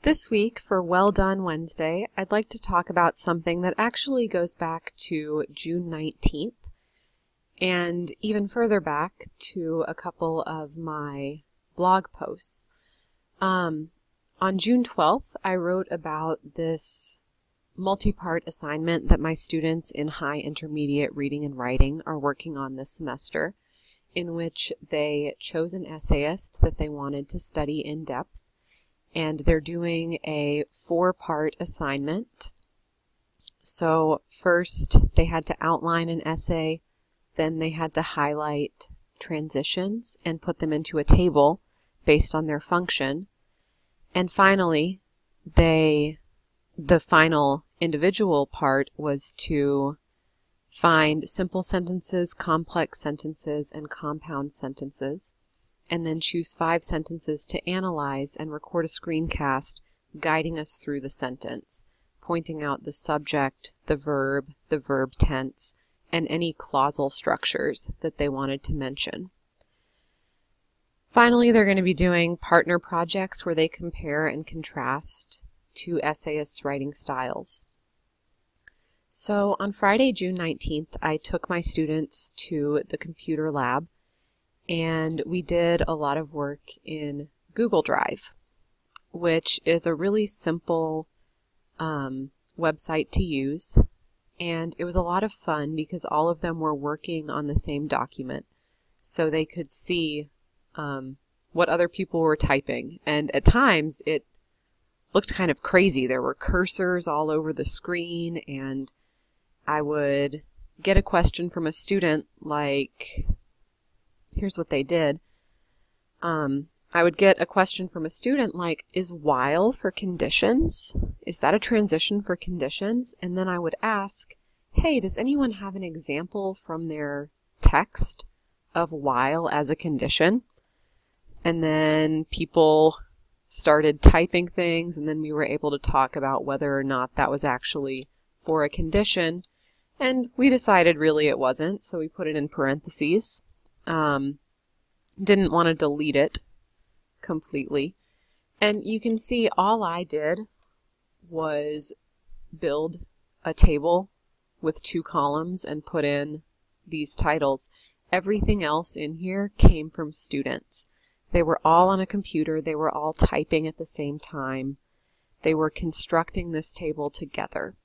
This week, for Well Done Wednesday, I'd like to talk about something that actually goes back to June 19th, and even further back to a couple of my blog posts. On June 12th, I wrote about this multi-part assignment that my students in high intermediate reading and writing are working on this semester, in which they chose an essayist that they wanted to study in depth, and they're doing a 4-part assignment. So first they had to outline an essay, then they had to highlight transitions and put them into a table based on their function, and finally the final individual part was to find simple sentences, complex sentences, and compound sentences, and then choose 5 sentences to analyze and record a screencast guiding us through the sentence, pointing out the subject, the verb tense, and any clausal structures that they wanted to mention. Finally, they're going to be doing partner projects where they compare and contrast 2 essayists' writing styles. So on Friday, June 19th, I took my students to the computer lab, and we did a lot of work in Google Drive, which is a really simple website to use, and it was a lot of fun because all of them were working on the same document, so they could see what other people were typing, and at times it looked kind of crazy. There were cursors all over the screen, and I would get a question from a student like, here's what they did. I would get a question from a student like, is while for conditions? Is that a transition for conditions? And then I would ask, hey, does anyone have an example from their text of while as a condition? And then people started typing things, and then we were able to talk about whether or not that was actually for a condition. And we decided really it wasn't, so we put it in parentheses. Didn't want to delete it completely. And you can see all I did was build a table with 2 columns and put in these titles. Everything else in here came from students. They were all on a computer. They were all typing at the same time. They were constructing this table together.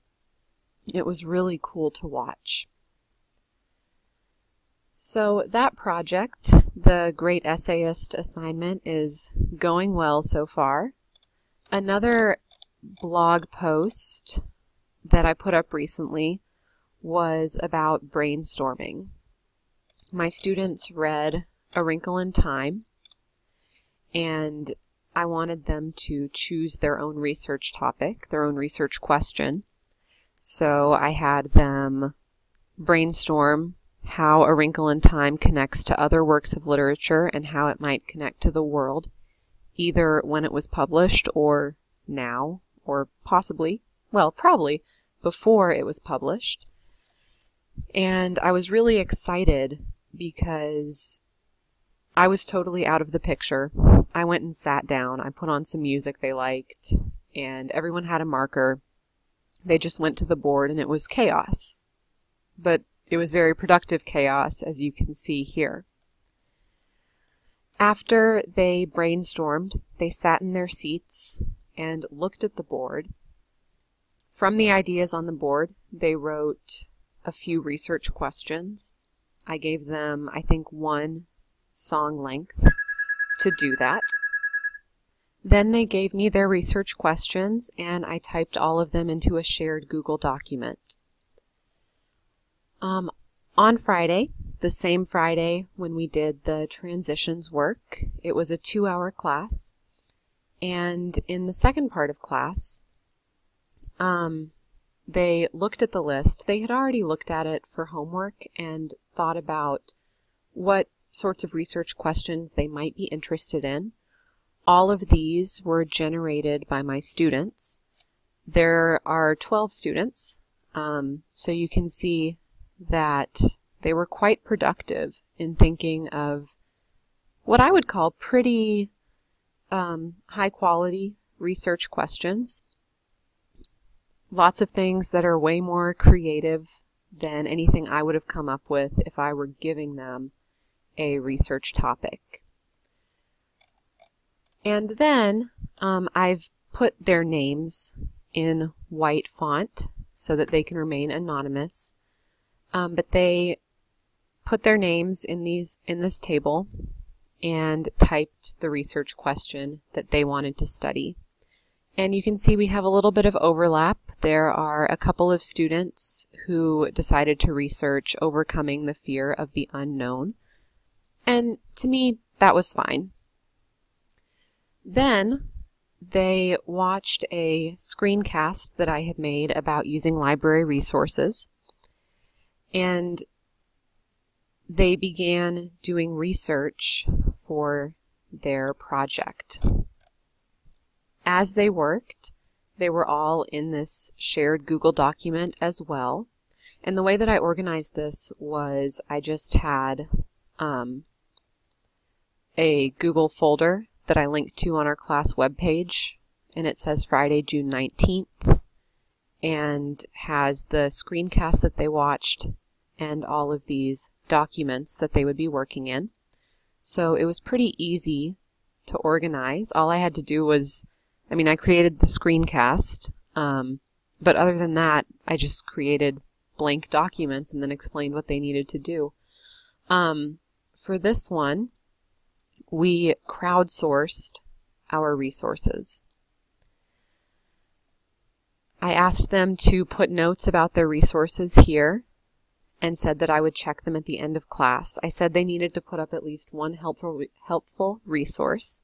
It was really cool to watch. So that project, the Great Essayist assignment, is going well so far. Another blog post that I put up recently was about brainstorming. My students read A Wrinkle in Time, and I wanted them to choose their own research topic, their own research question. So I had them brainstorm how A Wrinkle in Time connects to other works of literature and how it might connect to the world, either when it was published or now, or possibly, well, probably before it was published. And I was really excited because I was totally out of the picture. I went and sat down. I put on some music they liked, and everyone had a marker. They just went to the board, and it was chaos. But it was very productive chaos, as you can see here. After they brainstormed, they sat in their seats and looked at the board. From the ideas on the board, they wrote a few research questions. I gave them, I think, 1 song length to do that. Then they gave me their research questions, and I typed all of them into a shared Google document. On Friday, the same Friday when we did the transitions work, it was a 2-hour class, and in the second part of class, they looked at the list. They had already looked at it for homework and thought about what sorts of research questions they might be interested in. All of these were generated by my students. There are 12 students, so you can see that they were quite productive in thinking of what I would call pretty high quality research questions. Lots of things that are way more creative than anything I would have come up with if I were giving them a research topic. And then I've put their names in white font so that they can remain anonymous. But they put their names in this table and typed the research question that they wanted to study. And you can see we have a little bit of overlap. There are a couple of students who decided to research overcoming the fear of the unknown. And to me, that was fine. Then they watched a screencast that I had made about using library resources, and they began doing research for their project. As they worked, they were all in this shared Google document as well. And the way that I organized this was I just had a Google folder that I linked to on our class webpage, and it says Friday, June 19th, and has the screencast that they watched and all of these documents that they would be working in. So it was pretty easy to organize. All I had to do was, I created the screencast, but other than that, I just created blank documents and then explained what they needed to do. For this one, we crowdsourced our resources. I asked them to put notes about their resources here and said that I would check them at the end of class. I said they needed to put up at least one helpful resource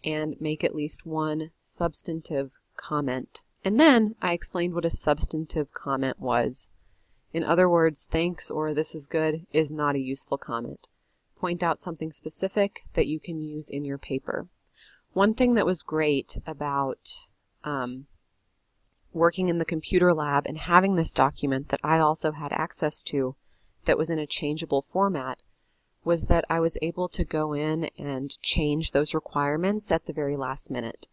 and make at least one substantive comment. And then I explained what a substantive comment was. In other words, thanks or this is good is not a useful comment. Point out something specific that you can use in your paper. One thing that was great about working in the computer lab and having this document that I also had access to that was in a changeable format was that I was able to go in and change those requirements at the very last minute.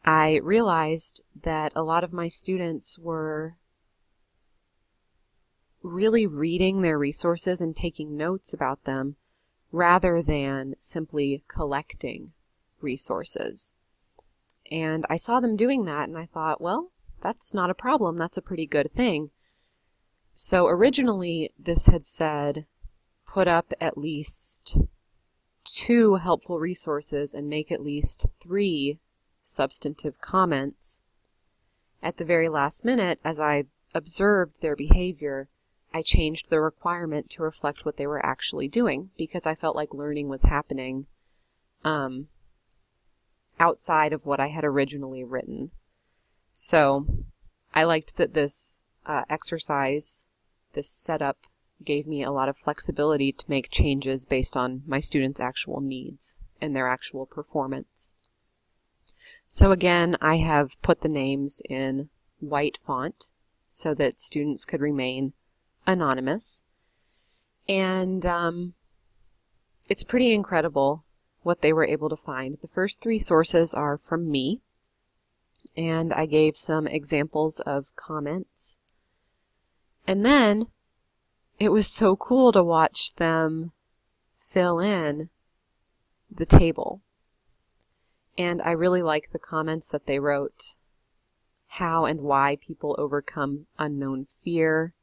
I realized that a lot of my students were really reading their resources and taking notes about them rather than simply collecting resources. And I saw them doing that and I thought, well, that's not a problem. That's a pretty good thing. So originally this had said put up at least 2 helpful resources and make at least 3 substantive comments. At the very last minute, as I observed their behavior, I changed the requirement to reflect what they were actually doing because I felt like learning was happening outside of what I had originally written. So I liked that this exercise, this setup, gave me a lot of flexibility to make changes based on my students' actual needs and their actual performance. So again, I have put the names in white font so that students could remain anonymous. And it's pretty incredible what they were able to find. The first 3 sources are from me, and I gave some examples of comments. And then it was so cool to watch them fill in the table. And I really like the comments that they wrote. How and why people overcome unknown fear.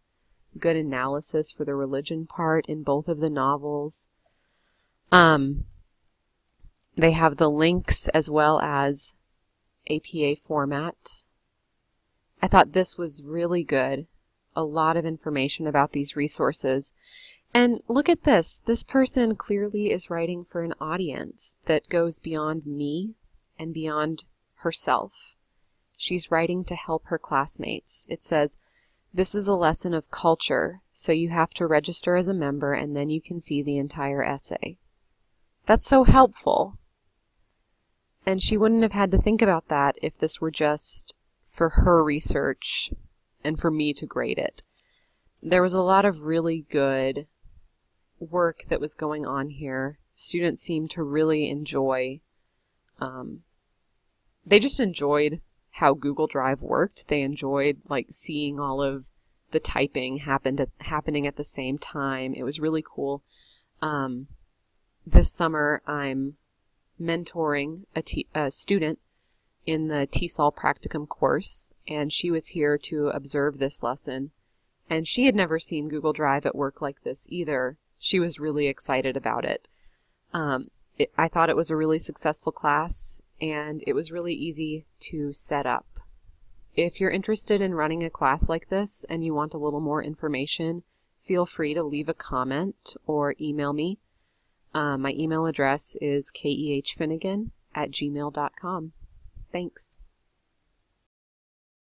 Good analysis for the religion part in both of the novels. They have the links as well as APA format. I thought this was really good. A lot of information about these resources. And look at this. This person clearly is writing for an audience that goes beyond me and beyond herself. She's writing to help her classmates. It says, this is a lesson of culture, so you have to register as a member and then you can see the entire essay. That's so helpful. And she wouldn't have had to think about that if this were just for her research and for me to grade it. There was a lot of really good work that was going on here. Students seemed to really enjoy they just enjoyed how Google Drive worked. They enjoyed like seeing all of the typing happening at the same time. It was really cool. This summer I'm mentoring a student in the TESOL Practicum course, and she was here to observe this lesson. And she had never seen Google Drive at work like this either. She was really excited about it. I thought it was a really successful class, and it was really easy to set up. If you're interested in running a class like this and you want a little more information, feel free to leave a comment or email me. My email address is kehfinnegan@gmail.com. Thanks.